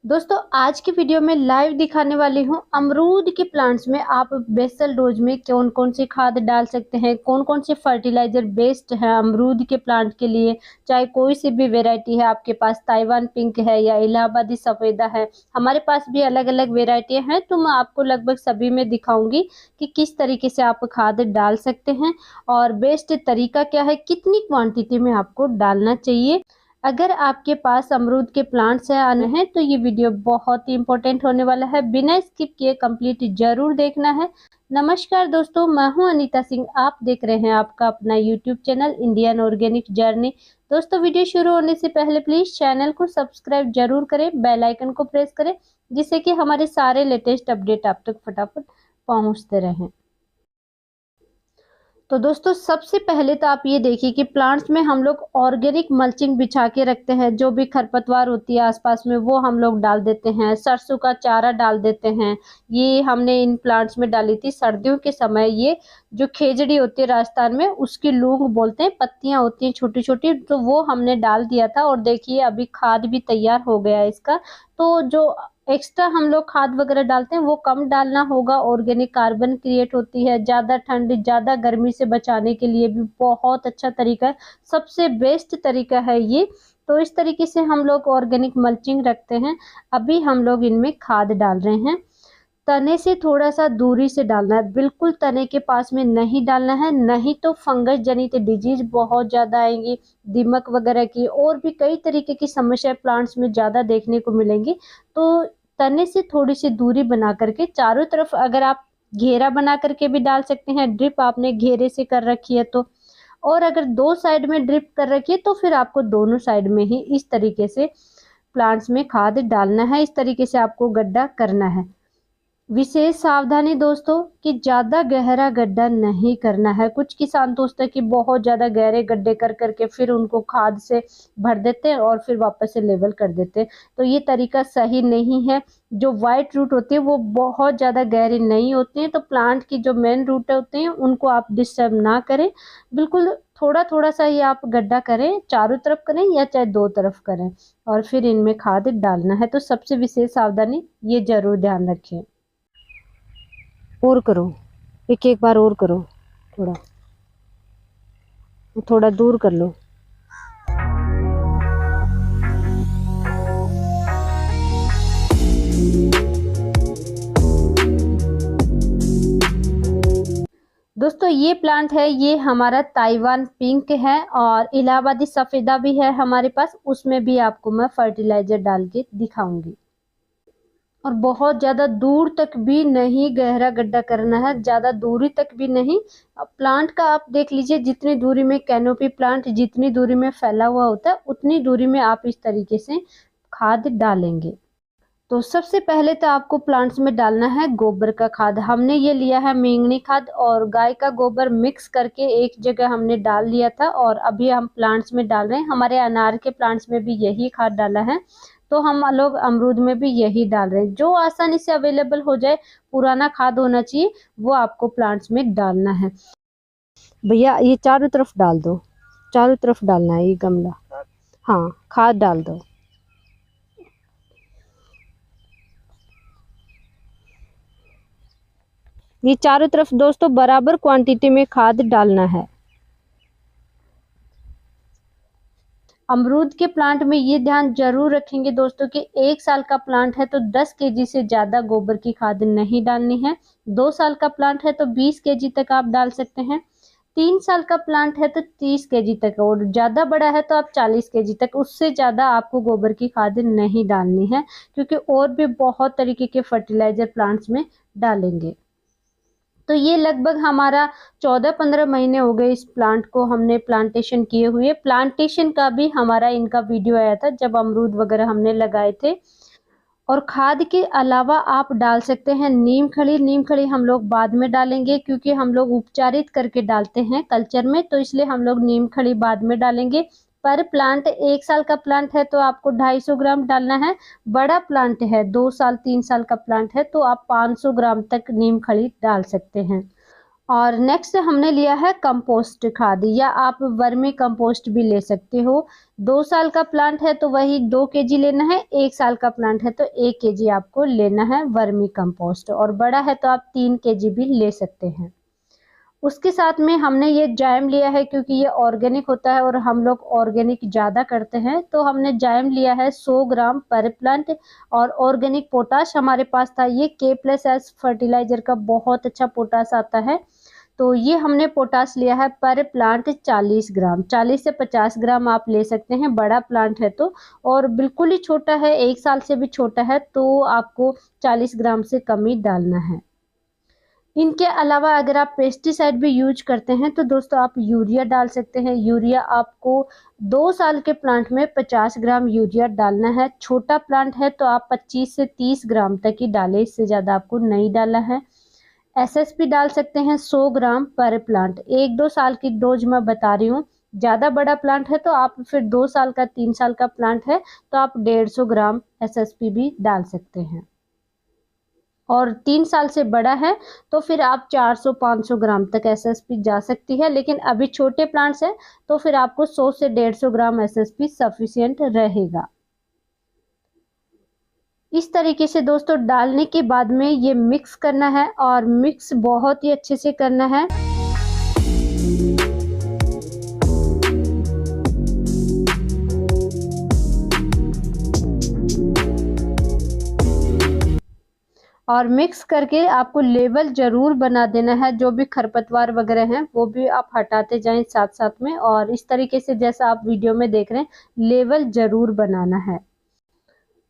दोस्तों आज की वीडियो में लाइव दिखाने वाली हूँ अमरूद के प्लांट्स में आप बेसल डोज में कौन कौन सी खाद डाल सकते हैं, कौन कौन से फर्टिलाइजर बेस्ट है अमरूद के प्लांट के लिए। चाहे कोई सी भी वेराइटी है, आपके पास ताइवान पिंक है या इलाहाबादी सफेदा है, हमारे पास भी अलग अलग वेराइटियां हैं। तो मैं आपको लगभग सभी में दिखाऊंगी कि किस तरीके से आप खाद डाल सकते हैं और बेस्ट तरीका क्या है, कितनी क्वांटिटी में आपको डालना चाहिए। अगर आपके पास अमरूद के प्लांट्स हैं तो ये वीडियो बहुत ही इंपॉर्टेंट होने वाला है, बिना स्किप किए कंप्लीट जरूर देखना है। नमस्कार दोस्तों, मैं हूं अनीता सिंह, आप देख रहे हैं आपका अपना YouTube channel Indian organic journey. दोस्तों वीडियो शुरू होने से पहले प्लीज चैनल को सब्सक्राइब जरूर करें, बेल आइकन को प्रेस करें, जिससे कि हमारे सारे लेटेस्ट अपडेट आप तक फटाफट पहुंचते रहें। तो दोस्तों सबसे पहले तो आप ये देखिए कि प्लांट्स में हम लोग ऑर्गेनिक मल्चिंग बिछा के रखते हैं। जो भी खरपतवार होती है आसपास में वो हम लोग डाल देते हैं, सरसों का चारा डाल देते हैं। ये हमने इन प्लांट्स में डाली थी सर्दियों के समय। ये जो खेजड़ी होती है राजस्थान में, उसकी लूंग बोलते हैं, पत्तियां होती हैं छोटी छोटी, तो वो हमने डाल दिया था। और देखिए अभी खाद भी तैयार हो गया है इसका। तो जो एक्स्ट्रा हम लोग खाद वगैरह डालते हैं वो कम डालना होगा। ऑर्गेनिक कार्बन क्रिएट होती है, ज़्यादा ठंड ज़्यादा गर्मी से बचाने के लिए भी बहुत अच्छा तरीका है, सबसे बेस्ट तरीका है ये। तो इस तरीके से हम लोग ऑर्गेनिक मल्चिंग रखते हैं। अभी हम लोग इनमें खाद डाल रहे हैं। तने से थोड़ा सा दूरी से डालना है, बिल्कुल तने के पास में नहीं डालना है, नहीं तो फंगस जनित डिजीज बहुत ज़्यादा आएंगी, दीमक वगैरह की और भी कई तरीके की समस्या प्लांट्स में ज़्यादा देखने को मिलेंगी। तो तने से थोड़ी सी दूरी बना करके चारों तरफ, अगर आप घेरा बना करके भी डाल सकते हैं, ड्रिप आपने घेरे से कर रखी है तो। और अगर दो साइड में ड्रिप कर रखी है तो फिर आपको दोनों साइड में ही इस तरीके से प्लांट्स में खाद डालना है। इस तरीके से आपको गड्ढा करना है। विशेष सावधानी दोस्तों कि ज़्यादा गहरा गड्ढा नहीं करना है। कुछ किसान दोस्त है कि बहुत ज़्यादा गहरे गड्ढे कर करके फिर उनको खाद से भर देते हैं और फिर वापस से लेवल कर देते हैं, तो ये तरीका सही नहीं है। जो वाइट रूट होती है वो बहुत ज़्यादा गहरी नहीं होती हैं, तो प्लांट की जो मेन रूट होते हैं उनको आप डिस्टर्ब ना करें। बिल्कुल थोड़ा थोड़ा सा ही आप गड्ढा करें, चारों तरफ करें या चाहे दो तरफ करें, और फिर इनमें खाद डालना है। तो सबसे विशेष सावधानी ये जरूर ध्यान रखें। और करो, एक एक बार और करो, थोड़ा थोड़ा दूर कर लो। दोस्तों ये प्लांट है, ये हमारा ताइवान पिंक है और इलाहाबादी सफेदा भी है हमारे पास, उसमें भी आपको मैं फर्टिलाइजर डाल के दिखाऊंगी। और बहुत ज़्यादा दूर तक भी नहीं गहरा गड्ढा करना है, ज़्यादा दूरी तक भी नहीं। अब प्लांट का आप देख लीजिए, जितनी दूरी में कैनोपी प्लांट जितनी दूरी में फैला हुआ होता है उतनी दूरी में आप इस तरीके से खाद डालेंगे। तो सबसे पहले तो आपको प्लांट्स में डालना है गोबर का खाद। हमने ये लिया है मेंगनी खाद और गाय का गोबर मिक्स करके एक जगह हमने डाल लिया था, और अभी हम प्लांट्स में डाल रहे हैं। हमारे अनार के प्लांट्स में भी यही खाद डाला है, तो हम लोग अमरूद में भी यही डाल रहे हैं। जो आसानी से अवेलेबल हो जाए, पुराना खाद होना चाहिए, वो आपको प्लांट्स में डालना है। भैया ये चारों तरफ डाल दो, चारों तरफ डालना है ये गमला। हाँ खाद डाल दो। ये चारों तरफ दोस्तों बराबर क्वांटिटी में खाद डालना है। अमरूद के प्लांट में ये ध्यान जरूर रखेंगे दोस्तों कि 1 साल का प्लांट है तो 10 केजी से ज़्यादा गोबर की खाद नहीं डालनी है। 2 साल का प्लांट है तो 20 केजी तक आप डाल सकते हैं। 3 साल का प्लांट है तो 30 केजी तक, और ज़्यादा बड़ा है तो आप 40 केजी तक, उससे ज़्यादा आपको गोबर की खाद नहीं डालनी है, क्योंकि और भी बहुत तरीके के फर्टिलाइजर प्लांट्स में डालेंगे। तो ये लगभग हमारा 14-15 महीने हो गए इस प्लांट को हमने प्लांटेशन किए हुए। प्लांटेशन का भी हमारा इनका वीडियो आया था जब अमरूद वगैरह हमने लगाए थे। और खाद के अलावा आप डाल सकते हैं नीम खली। नीम खली हम लोग बाद में डालेंगे, क्योंकि हम लोग उपचारित करके डालते हैं कल्चर में, तो इसलिए हम लोग नीम खली बाद में डालेंगे। पर प्लांट 1 साल का प्लांट है तो आपको 250 ग्राम डालना है। बड़ा प्लांट है, 2 साल 3 साल का प्लांट है तो आप 500 ग्राम तक नीम खली डाल सकते हैं। और नेक्स्ट हमने लिया है कंपोस्ट खाद, या आप वर्मी कंपोस्ट भी ले सकते हो। 2 साल का प्लांट है तो वही 2 kg लेना है, 1 साल का प्लांट है तो 1 kg आपको लेना है वर्मी कंपोस्ट, और बड़ा है तो आप 3 kg भी ले सकते हैं। उसके साथ में हमने ये जायम लिया है, क्योंकि ये ऑर्गेनिक होता है और हम लोग ऑर्गेनिक ज़्यादा करते हैं, तो हमने जायम लिया है 100 ग्राम पर प्लांट। और ऑर्गेनिक पोटाश हमारे पास था, ये K+S फर्टिलाइजर का बहुत अच्छा पोटाश आता है, तो ये हमने पोटाश लिया है पर प्लांट 40 ग्राम। 40 से 50 ग्राम आप ले सकते हैं, बड़ा प्लांट है तो। और बिल्कुल ही छोटा है, 1 साल से भी छोटा है, तो आपको 40 ग्राम से कम ही डालना है। इनके अलावा अगर आप पेस्टिसाइड भी यूज करते हैं तो दोस्तों आप यूरिया डाल सकते हैं। यूरिया आपको 2 साल के प्लांट में 50 ग्राम यूरिया डालना है। छोटा प्लांट है तो आप 25 से 30 ग्राम तक ही डालें, इससे ज़्यादा आपको नहीं डालना है। एसएसपी डाल सकते हैं 100 ग्राम पर प्लांट। 1-2 साल की डोज मैं बता रही हूँ। ज़्यादा बड़ा प्लांट है तो आप फिर 2 साल का 3 साल का प्लांट है तो आप 150 ग्राम एसएसपी भी डाल सकते हैं। और 3 साल से बड़ा है तो फिर आप 400-500 ग्राम तक एसएसपी जा सकती है, लेकिन अभी छोटे प्लांट्स हैं तो फिर आपको 100 से 150 ग्राम एसएसपी सफिशिएंट रहेगा। इस तरीके से दोस्तों डालने के बाद में ये मिक्स करना है, और मिक्स बहुत ही अच्छे से करना है। और मिक्स करके आपको लेवल ज़रूर बना देना है, जो भी खरपतवार वगैरह हैं वो भी आप हटाते जाएं साथ साथ में। और इस तरीके से जैसा आप वीडियो में देख रहे हैं लेवल ज़रूर बनाना है।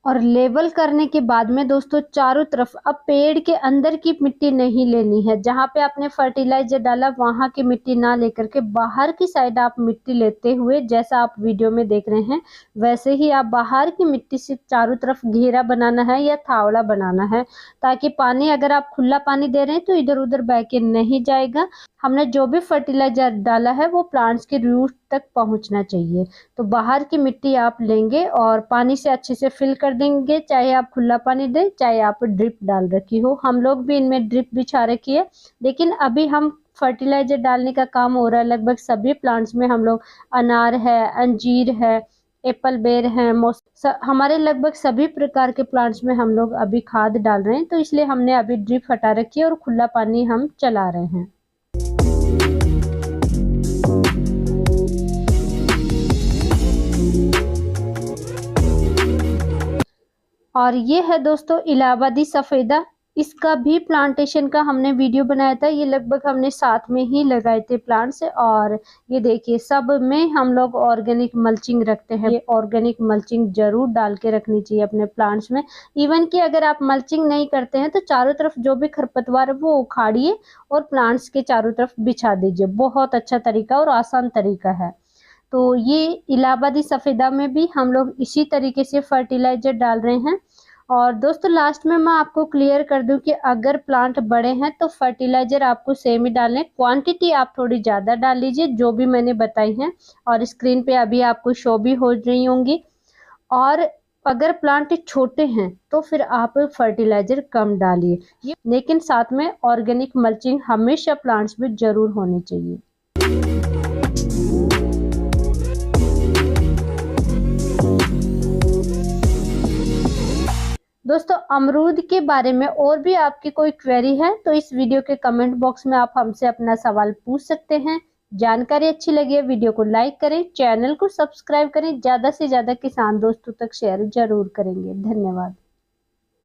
और लेवल करने के बाद में दोस्तों चारों तरफ, अब पेड़ के अंदर की मिट्टी नहीं लेनी है, जहाँ पे आपने फर्टिलाइजर डाला वहाँ की मिट्टी ना लेकर के बाहर की साइड आप मिट्टी लेते हुए, जैसा आप वीडियो में देख रहे हैं वैसे ही आप बाहर की मिट्टी से चारों तरफ घेरा बनाना है या थावड़ा बनाना है, ताकि पानी अगर आप खुला पानी दे रहे हैं तो इधर उधर बह के नहीं जाएगा। हमने जो भी फर्टिलाइजर डाला है वो प्लांट्स के रूट तक पहुंचना चाहिए। तो बाहर की मिट्टी आप लेंगे और पानी से अच्छे से फिल कर देंगे, चाहे आप खुला पानी दें चाहे आप ड्रिप डाल रखी हो। हम लोग भी इनमें ड्रिप बिछा रखी है, लेकिन अभी हम फर्टिलाइजर डालने का काम हो रहा है लगभग सभी प्लांट्स में। हम लोग अनार है, अंजीर है, एप्पल बेर है, हमारे लगभग सभी प्रकार के प्लांट्स में हम लोग अभी खाद डाल रहे हैं, तो इसलिए हमने अभी ड्रिप हटा रखी है और खुला पानी हम चला रहे हैं। और ये है दोस्तों इलाहाबादी सफ़ेदा, इसका भी प्लांटेशन का हमने वीडियो बनाया था। ये लगभग हमने साथ में ही लगाए थे प्लांट्स। और ये देखिए सब में हम लोग ऑर्गेनिक मल्चिंग रखते हैं। ये ऑर्गेनिक मल्चिंग जरूर डाल के रखनी चाहिए अपने प्लांट्स में। इवन कि अगर आप मल्चिंग नहीं करते हैं तो चारों तरफ जो भी खरपतवार है वो उखाड़िए और प्लांट्स के चारों तरफ बिछा दीजिए। बहुत अच्छा तरीका और आसान तरीका है। तो ये इलाहाबादी सफ़ेदा में भी हम लोग इसी तरीके से फर्टिलाइजर डाल रहे हैं। और दोस्तों लास्ट में मैं आपको क्लियर कर दूं कि अगर प्लांट बड़े हैं तो फर्टिलाइजर आपको सेम ही डालने, क्वांटिटी आप थोड़ी ज़्यादा डाल लीजिए जो भी मैंने बताई हैं, और स्क्रीन पे अभी आपको शो भी हो रही होंगी। और अगर प्लांट छोटे हैं तो फिर आप फर्टिलाइजर कम डालिए, लेकिन साथ में ऑर्गेनिक मल्चिंग हमेशा प्लांट्स में ज़रूर होनी चाहिए। दोस्तों अमरूद के बारे में और भी आपकी कोई क्वेरी है तो इस वीडियो के कमेंट बॉक्स में आप हमसे अपना सवाल पूछ सकते हैं। जानकारी अच्छी लगी है वीडियो को लाइक करें, चैनल को सब्सक्राइब करें, ज़्यादा से ज़्यादा किसान दोस्तों तक शेयर जरूर करेंगे। धन्यवाद।